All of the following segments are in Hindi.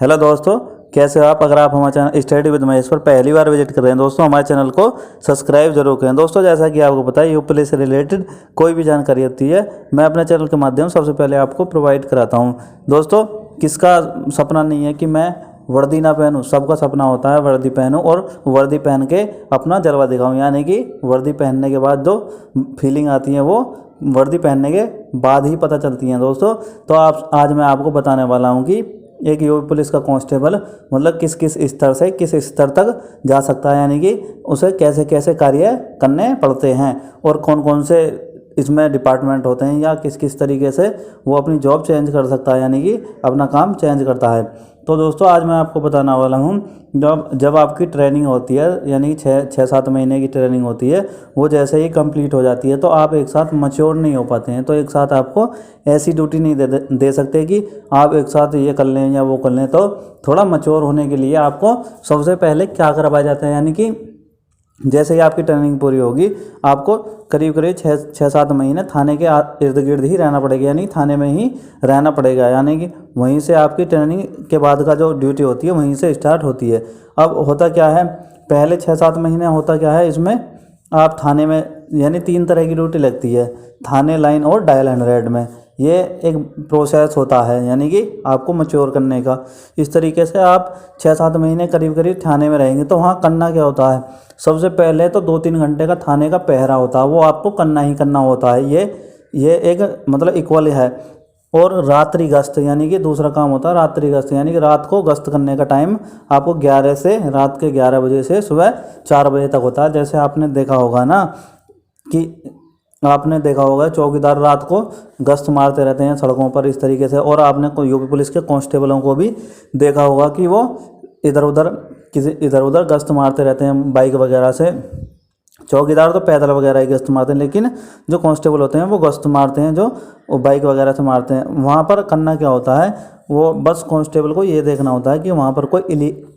हेलो दोस्तों, कैसे हो आप। अगर आप हमारे चैनल स्टडी विद महेश पर पहली बार विजिट कर रहे हैं दोस्तों, हमारे चैनल को सब्सक्राइब जरूर करें। दोस्तों, जैसा कि आपको पता है यूपी पुलिस से रिलेटेड कोई भी जानकारी होती है मैं अपने चैनल के माध्यम से सबसे पहले आपको प्रोवाइड कराता हूं। दोस्तों, किसका सपना नहीं है कि मैं वर्दी ना पहनूं। सबका सपना होता है वर्दी पहनूं और वर्दी पहन के अपना जलवा दिखाऊं, यानी कि वर्दी पहनने के बाद जो फीलिंग आती है वो वर्दी पहनने के बाद ही पता चलती हैं दोस्तों। तो आप आज मैं आपको बताने वाला हूं कि एक यूपी पुलिस का कांस्टेबल मतलब किस किस स्तर से किस स्तर तक जा सकता है, यानी कि उसे कैसे कैसे कार्य करने पड़ते हैं और कौन कौन से इसमें डिपार्टमेंट होते हैं या किस किस तरीके से वो अपनी जॉब चेंज कर सकता है, यानी कि अपना काम चेंज करता है। तो दोस्तों, आज मैं आपको बताने वाला हूँ जब आपकी ट्रेनिंग होती है, यानी कि 6-7 महीने की ट्रेनिंग होती है, वो जैसे ही कंप्लीट हो जाती है तो आप एक साथ मैच्योर नहीं हो पाते हैं। तो एक साथ आपको ऐसी ड्यूटी नहीं दे सकते कि आप एक साथ ये कर लें या वो कर लें। तो थोड़ा मैच्योर होने के लिए आपको सबसे पहले क्या करवाया जाता है, यानी कि जैसे ही आपकी ट्रेनिंग पूरी होगी आपको करीब करीब 6-7 महीने थाने के इर्द गिर्द ही रहना पड़ेगा, यानी थाने में ही रहना पड़ेगा, यानी कि वहीं से आपकी ट्रेनिंग के बाद का जो ड्यूटी होती है वहीं से स्टार्ट होती है। अब होता क्या है, पहले 6-7 महीने होता क्या है, इसमें आप थाने में यानी 3 तरह की ड्यूटी लगती है, थाने, लाइन और डायल 100 में। ये एक प्रोसेस होता है यानी कि आपको मैच्योर करने का। इस तरीके से आप 6-7 महीने करीब करीब थाने में रहेंगे। तो वहाँ करना क्या होता है, सबसे पहले तो 2-3 घंटे का थाने का पहरा होता है, वो आपको करना ही करना होता है। ये एक मतलब इक्वल है। और रात्रि गश्त यानी कि दूसरा काम होता है रात्रि गश्त, यानी कि रात को गश्त करने का टाइम आपको 11 से रात के 11 बजे से सुबह 4 बजे तक होता है। जैसे आपने देखा होगा ना कि चौकीदार रात को गश्त मारते रहते हैं सड़कों पर इस तरीके से। और आपने यूपी पुलिस के कांस्टेबलों को भी देखा होगा कि वो इधर उधर गश्त मारते रहते हैं बाइक वगैरह से। चौकीदार तो पैदल वगैरह ही गश्त मारते हैं, लेकिन जो कांस्टेबल होते हैं वो गश्त मारते हैं, जो वो बाइक वगैरह से मारते हैं। वहाँ पर करना क्या होता है, वो बस कांस्टेबल को ये देखना होता है कि वहाँ पर कोई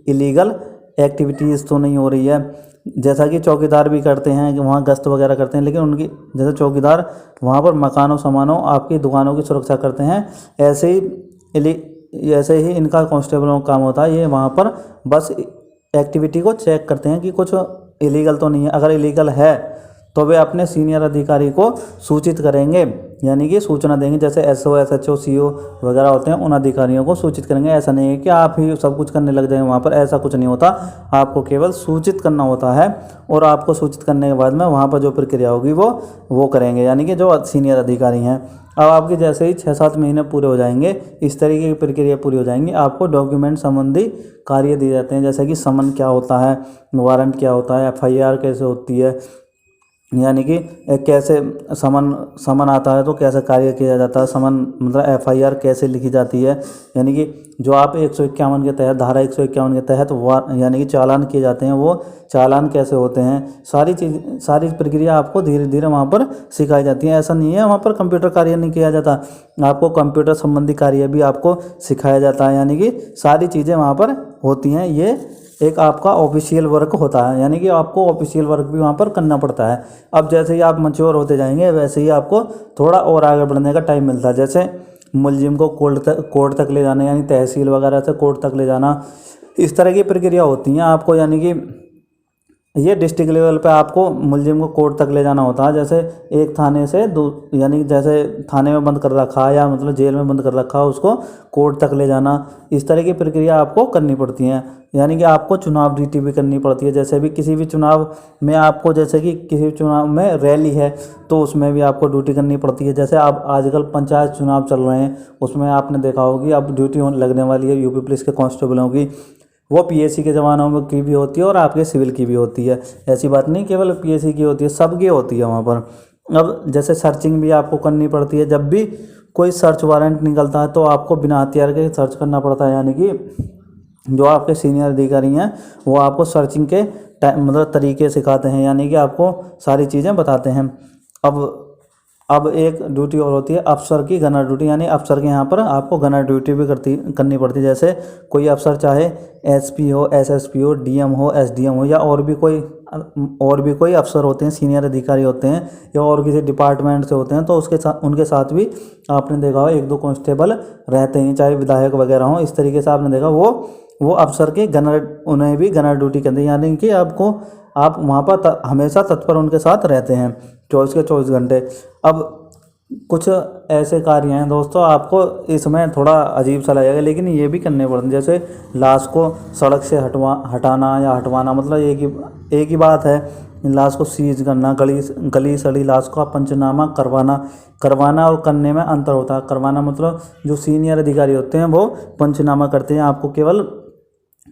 इलीगल एक्टिविटीज़ तो नहीं हो रही है। जैसा कि चौकीदार भी करते हैं कि वहाँ गश्त वगैरह करते हैं, लेकिन उनकी जैसे चौकीदार वहाँ पर मकानों सामानों आपकी दुकानों की सुरक्षा करते हैं, ऐसे ही इनका कांस्टेबलों का काम होता है। ये वहाँ पर बस एक्टिविटी को चेक करते हैं कि कुछ इलीगल तो नहीं है। अगर इलीगल है तो वे अपने सीनियर अधिकारी को सूचित करेंगे, यानी कि सूचना देंगे। जैसे SO SHO CO वगैरह होते हैं, उन अधिकारियों को सूचित करेंगे। ऐसा नहीं है कि आप ही सब कुछ करने लग जाएंगे वहाँ पर, ऐसा कुछ नहीं होता। आपको केवल सूचित करना होता है और आपको सूचित करने के बाद में वहाँ पर जो प्रक्रिया होगी वो करेंगे, यानी कि जो सीनियर अधिकारी हैं। अब आपके जैसे ही 6-7 महीने पूरे हो जाएंगे, इस तरीके की प्रक्रिया पूरी हो जाएंगी, आपको डॉक्यूमेंट संबंधी कार्य दिए जाते हैं। जैसे कि समन क्या होता है, वारंट क्या होता है, FIR कैसे होती है, यानी कि कैसे समन आता है तो कैसे कार्य किया जाता है, समन मतलब FIR कैसे लिखी जाती है, यानी कि जो आप 151 के तहत धारा 151 के तहत यानी कि चालान किए जाते हैं, वो चालान कैसे होते हैं, सारी प्रक्रिया आपको धीरे धीरे वहाँ पर सिखाई जाती है। ऐसा नहीं है वहाँ पर कंप्यूटर कार्य नहीं किया जाता, आपको कंप्यूटर संबंधी कार्य भी आपको सिखाया जाता है, यानी कि सारी चीज़ें वहाँ पर होती हैं। ये एक आपका ऑफिशियल वर्क होता है, यानी कि आपको ऑफिशियल वर्क भी वहाँ पर करना पड़ता है। अब जैसे ही आप मैच्योर होते जाएंगे वैसे ही आपको थोड़ा और आगे बढ़ने का टाइम मिलता है। जैसे मुलजिम को कोर्ट तक ले जाना, यानी तहसील वगैरह से कोर्ट तक ले जाना, इस तरह की प्रक्रिया होती हैं आपको, यानी कि ये डिस्ट्रिक्ट लेवल पे आपको मुलजिम को कोर्ट तक ले जाना होता है। जैसे एक थाने से यानी जैसे थाने में बंद कर रखा है या मतलब जेल में बंद कर रखा है, उसको कोर्ट तक ले जाना, इस तरह की प्रक्रिया आपको करनी पड़ती है। यानी कि आपको चुनाव ड्यूटी भी करनी पड़ती है। जैसे भी किसी भी चुनाव में आपको, जैसे कि किसी भी चुनाव में रैली है तो उसमें भी आपको ड्यूटी करनी पड़ती है। जैसे आप आजकल पंचायत चुनाव चल रहे हैं, उसमें आपने देखा होगी अब ड्यूटी लगने वाली है यूपी पुलिस के कांस्टेबलों की। वो PSC के ज़मानों में की भी होती है और आपके सिविल की भी होती है। ऐसी बात नहीं केवल PSC की होती है, सबकी होती है वहाँ पर। अब जैसे सर्चिंग भी आपको करनी पड़ती है, जब भी कोई सर्च वारंट निकलता है तो आपको बिना हथियार के सर्च करना पड़ता है, यानी कि जो आपके सीनियर अधिकारी हैं वो आपको सर्चिंग के मतलब तरीके सिखाते हैं, यानी कि आपको सारी चीज़ें बताते हैं। अब एक ड्यूटी और होती है अफसर की गनर ड्यूटी, यानी अफसर के यहाँ पर आपको गनर ड्यूटी भी करनी पड़ती है। जैसे कोई अफसर चाहे SP हो, SSP हो, DM हो, SDM हो या और भी कोई और भी कोई अफसर होते हैं, सीनियर अधिकारी होते हैं या और किसी डिपार्टमेंट से होते हैं, तो उनके साथ भी आपने देखा हो 1-2 कांस्टेबल रहते हैं, चाहे विधायक वगैरह हों। इस तरीके से आपने देखा वो अफसर के उन्हें भी गनर ड्यूटी कहते हैं, यानी कि आप वहाँ पर हमेशा तत्पर उनके साथ रहते हैं 24 के 24 घंटे। अब कुछ ऐसे कार्य हैं दोस्तों, आपको इसमें थोड़ा अजीब सा लगेगा लेकिन ये भी करने पड़ते हैं, जैसे लाश को सड़क से हटाना या हटवाना, मतलब एक ही बात है। लाश को सीज करना, गली सड़ी लाश का पंचनामा करवाना और करने में अंतर होता है। करवाना मतलब जो सीनियर अधिकारी होते हैं वो पंचनामा करते हैं, आपको केवल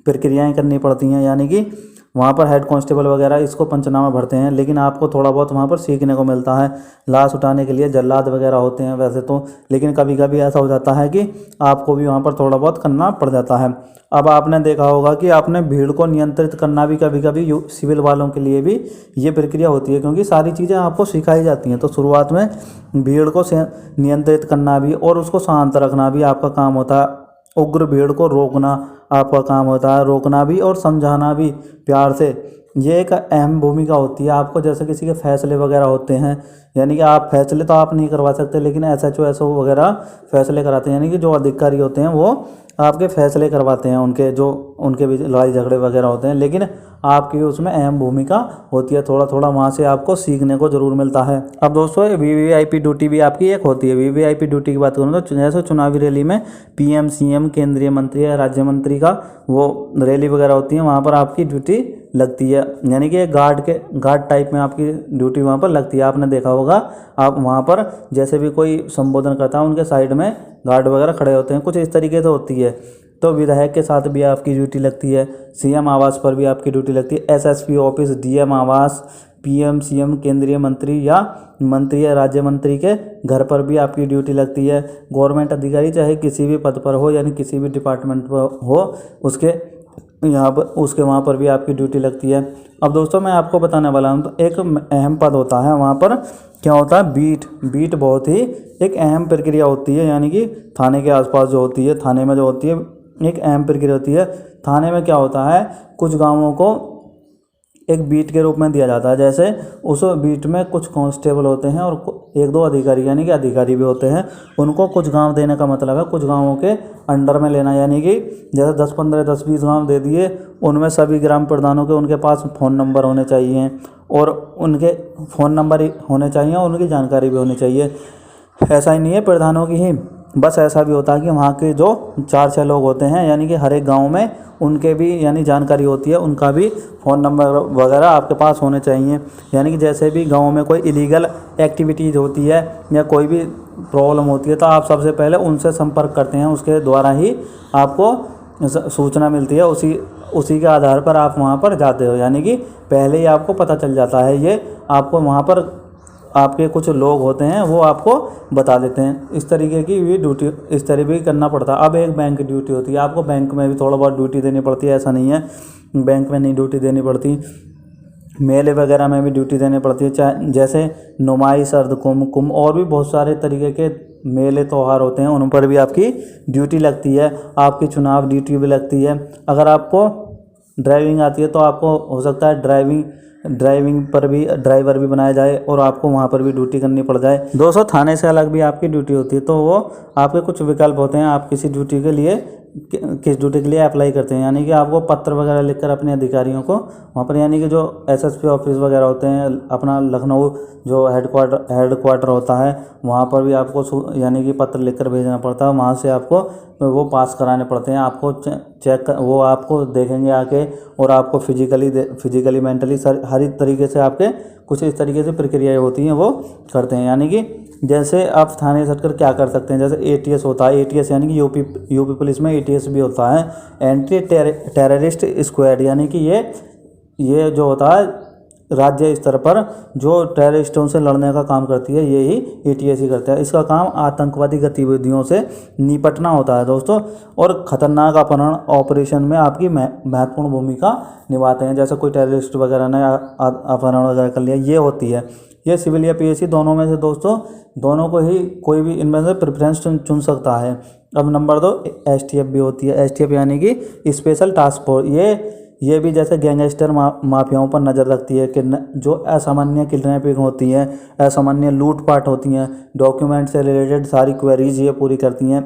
प्रक्रियाएं करनी पड़ती हैं, यानी कि वहाँ पर हेड कांस्टेबल वगैरह इसको पंचनामा भरते हैं, लेकिन आपको थोड़ा बहुत वहाँ पर सीखने को मिलता है। लाश उठाने के लिए जल्लाद वगैरह होते हैं वैसे तो, लेकिन कभी कभी ऐसा हो जाता है कि आपको भी वहाँ पर थोड़ा बहुत करना पड़ जाता है। अब आपने देखा होगा कि आपने भीड़ को नियंत्रित करना भी कभी कभी सिविल वालों के लिए भी ये प्रक्रिया होती है, क्योंकि सारी चीज़ें आपको सिखाई जाती हैं। तो शुरुआत में भीड़ को नियंत्रित करना भी और उसको शांत रखना भी आपका काम होता है। उग्र भीड़ को रोकना आपका काम होता है, रोकना भी और समझाना भी प्यार से, ये एक अहम भूमिका होती है। आपको जैसे किसी के फैसले वगैरह होते हैं, यानी कि आप फैसले तो आप नहीं करवा सकते, लेकिन SHO वगैरह फैसले कराते हैं, यानी कि जो अधिकारी होते हैं वो आपके फैसले करवाते हैं, उनके बीच लड़ाई झगड़े वगैरह होते हैं, लेकिन आपकी उसमें अहम भूमिका होती है। थोड़ा थोड़ा वहाँ से आपको सीखने को ज़रूर मिलता है। अब दोस्तों VVIP ड्यूटी भी आपकी एक होती है। VVIP ड्यूटी की बात करूँ तो जैसे चुनावी रैली में PM CM केंद्रीय मंत्री या राज्य मंत्री का वो रैली वगैरह होती है, वहाँ पर आपकी ड्यूटी लगती है, यानी कि गार्ड टाइप में आपकी ड्यूटी वहाँ पर लगती है। आपने देखा होगा, आप वहाँ पर जैसे भी कोई संबोधन करता है उनके साइड में गार्ड वगैरह खड़े होते हैं, कुछ इस तरीके से होती है। तो विधायक के साथ भी आपकी ड्यूटी लगती है, CM आवास पर भी आपकी ड्यूटी लगती है, SSP ऑफिस, DM आवास, PM CM केंद्रीय मंत्री या राज्य मंत्री के घर पर भी आपकी ड्यूटी लगती है। गवर्नमेंट अधिकारी चाहे किसी भी पद पर हो, यानी किसी भी डिपार्टमेंट पर हो, उसके वहाँ पर भी आपकी ड्यूटी लगती है। अब दोस्तों मैं आपको बताने वाला हूँ, तो एक अहम पद होता है वहाँ पर, क्या होता है, बीट बहुत ही एक अहम प्रक्रिया होती है, यानी कि थाने के आसपास जो होती है, थाने में जो होती है एक अहम प्रक्रिया होती है। थाने में क्या होता है, कुछ गांवों को एक बीट के रूप में दिया जाता है, जैसे उस बीट में कुछ कांस्टेबल होते हैं और 1-2 अधिकारी, यानी कि अधिकारी भी होते हैं। उनको कुछ गांव देने का मतलब है कुछ गांवों के अंडर में लेना, यानी कि जैसे 10-15 10-20 गांव दे दिए, उनमें सभी ग्राम प्रधानों के उनके पास फ़ोन नंबर होने चाहिए और उनके फ़ोन नंबर होने चाहिए और उनकी जानकारी भी होनी चाहिए। ऐसा ही नहीं है प्रधानों की ही, बस ऐसा भी होता है कि वहाँ के जो 4-6 लोग होते हैं, यानी कि हर एक गांव में उनके भी यानी जानकारी होती है, उनका भी फ़ोन नंबर वगैरह आपके पास होने चाहिए। यानी कि जैसे भी गांव में कोई इलीगल एक्टिविटीज़ होती है या कोई भी प्रॉब्लम होती है, तो आप सबसे पहले उनसे संपर्क करते हैं, उसके द्वारा ही आपको सूचना मिलती है, उसी के आधार पर आप वहाँ पर जाते हो, यानी कि पहले ही आपको पता चल जाता है। ये आपको वहाँ पर आपके कुछ लोग होते हैं वो आपको बता देते हैं। इस तरीके की भी ड्यूटी इस तरह भी करना पड़ता है। अब एक बैंक की ड्यूटी होती है, आपको बैंक में भी थोड़ा बहुत ड्यूटी देनी पड़ती है, ऐसा नहीं है बैंक में नहीं ड्यूटी देनी पड़ती, मेले वगैरह में भी ड्यूटी देनी पड़ती है, चाहे जैसे नुमाइश, अर्धकुंभ और भी बहुत सारे तरीके के मेले त्यौहार होते हैं, उन पर भी आपकी ड्यूटी लगती है। आपकी चुनाव ड्यूटी भी लगती है। अगर आपको ड्राइविंग आती है तो आपको हो सकता है ड्राइविंग पर भी ड्राइवर भी बनाया जाए और आपको वहाँ पर भी ड्यूटी करनी पड़ जाए। 200 थाने से अलग भी आपकी ड्यूटी होती है, तो वो आपके कुछ विकल्प होते हैं, आप किसी ड्यूटी के लिए किस ड्यूटी के लिए अप्लाई करते हैं, यानी कि आपको पत्र वगैरह लिखकर अपने अधिकारियों को वहाँ पर, यानी कि जो SSP ऑफिस वगैरह होते हैं, अपना लखनऊ जो हेडक्वार्टर होता है, वहाँ पर भी आपको यानी कि पत्र लिखकर भेजना पड़ता है। वहाँ से आपको वो पास कराने पड़ते हैं, आपको वो आपको देखेंगे आके और आपको फिजिकली मेंटली हर एक तरीके से आपके कुछ इस तरीके से प्रक्रियाएँ होती हैं वो करते हैं। यानी कि जैसे आप थाने से हटकर क्या कर सकते हैं, जैसे ATS होता है, ATS यानी कि यूपी पुलिस में ATS भी होता है, एंटी टेररिस्ट स्क्वाड, यानी कि ये जो होता है राज्य स्तर पर जो टेररिस्टों से लड़ने का काम करती है, यही ATS ही करता है। इसका काम आतंकवादी गतिविधियों से निपटना होता है दोस्तों, और ख़तरनाक अपहरण ऑपरेशन में आपकी महत्वपूर्ण भूमिका निभाते हैं। जैसे कोई टेररिस्ट वगैरह ने अपहरण वगैरह कर लिया, ये होती है। ये सिविल या PSC दोनों में से दोस्तों, दोनों को ही कोई भी इनमें से प्रेफरेंस चुन सकता है। अब नंबर 2 STF भी होती है। STF यानी कि स्पेशल टास्क फोर्स, ये भी जैसे गैंगस्टर माफियाओं पर नज़र रखती है कि जो असामान्य किडनैपिंग होती है, असामान्य लूटपाट होती हैं, डॉक्यूमेंट से रिलेटेड सारी क्वेरीज ये पूरी करती हैं।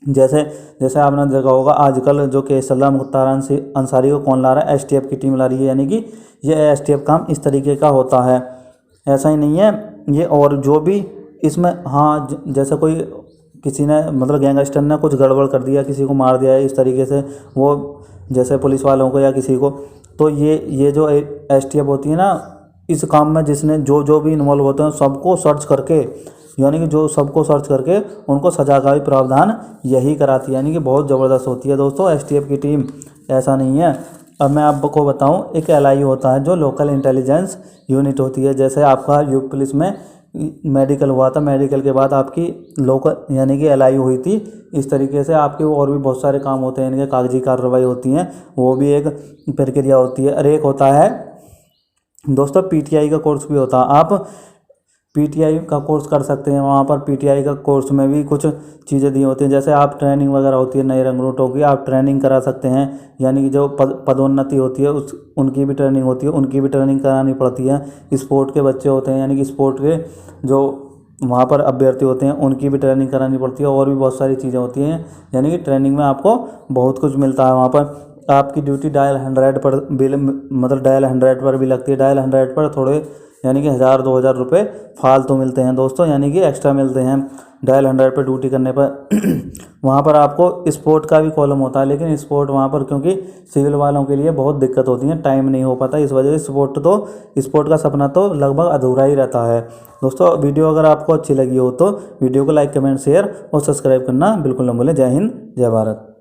जैसे जैसे आपने देखा होगा आजकल जो केस चल रहा है मुख्तार अंसारी को कौन ला रहा है, एसटीएफ की टीम ला रही है, यानी कि ये एसटीएफ काम इस तरीके का होता है। ऐसा ही नहीं है ये, और जो भी इसमें, हाँ जैसे कोई किसी ने मतलब गैंगस्टर ने कुछ गड़बड़ कर दिया, किसी को मार दिया है इस तरीके से, वो जैसे पुलिस वालों को या किसी को, तो ये जो एसटीएफ होती है ना, इस काम में जिसने जो भी इन्वॉल्व होते हैं सबको सर्च करके, यानी कि जो सबको सर्च करके उनको सजा का भी प्रावधान यही कराती है, यानी कि बहुत ज़बरदस्त होती है दोस्तों एसटीएफ की टीम। ऐसा नहीं है। अब मैं आपको बताऊं, एक एलआई होता है जो लोकल इंटेलिजेंस यूनिट होती है। जैसे आपका यूपी पुलिस में मेडिकल हुआ था, मेडिकल के बाद आपकी लोकल यानी कि एलआई हुई थी। इस तरीके से आपके और भी बहुत सारे काम होते हैं, यानी कि कागजी कार्रवाई होती हैं, वो भी एक प्रक्रिया होती है। और एक होता है दोस्तों पीटीआई का कोर्स भी होता है। आप पीटीआई का कोर्स कर सकते हैं, वहाँ पर पीटीआई का कोर्स में भी कुछ चीज़ें दी होती हैं। जैसे आप ट्रेनिंग वगैरह होती है नए रंगरूटों की, आप ट्रेनिंग करा सकते हैं, यानी कि जो पदोन्नति होती है उनकी भी ट्रेनिंग होती है, उनकी भी ट्रेनिंग करानी पड़ती है। स्पोर्ट के बच्चे होते हैं, यानी कि स्पोर्ट के जो वहाँ पर अभ्यर्थी होते हैं उनकी भी ट्रेनिंग करानी पड़ती है, और भी बहुत सारी चीज़ें होती हैं। यानी कि ट्रेनिंग में आपको बहुत कुछ मिलता है। वहाँ पर आपकी ड्यूटी डायल 100 पर बिल, मतलब डायल 100 पर भी लगती है। डायल 100 पर थोड़े यानी कि 1000-2000 रुपये फालतू मिलते हैं दोस्तों, यानी कि एक्स्ट्रा मिलते हैं डायल 100 पर ड्यूटी करने पर। वहाँ पर आपको स्पोर्ट का भी कॉलम होता है, लेकिन स्पोर्ट वहाँ पर क्योंकि सिविल वालों के लिए बहुत दिक्कत होती है, टाइम नहीं हो पाता, इस वजह से स्पोर्ट का सपना तो लगभग अधूरा ही रहता है। दोस्तों वीडियो अगर आपको अच्छी लगी हो तो वीडियो को लाइक, कमेंट, शेयर और सब्सक्राइब करना बिल्कुल न भूलें। जय हिंद, जय भारत।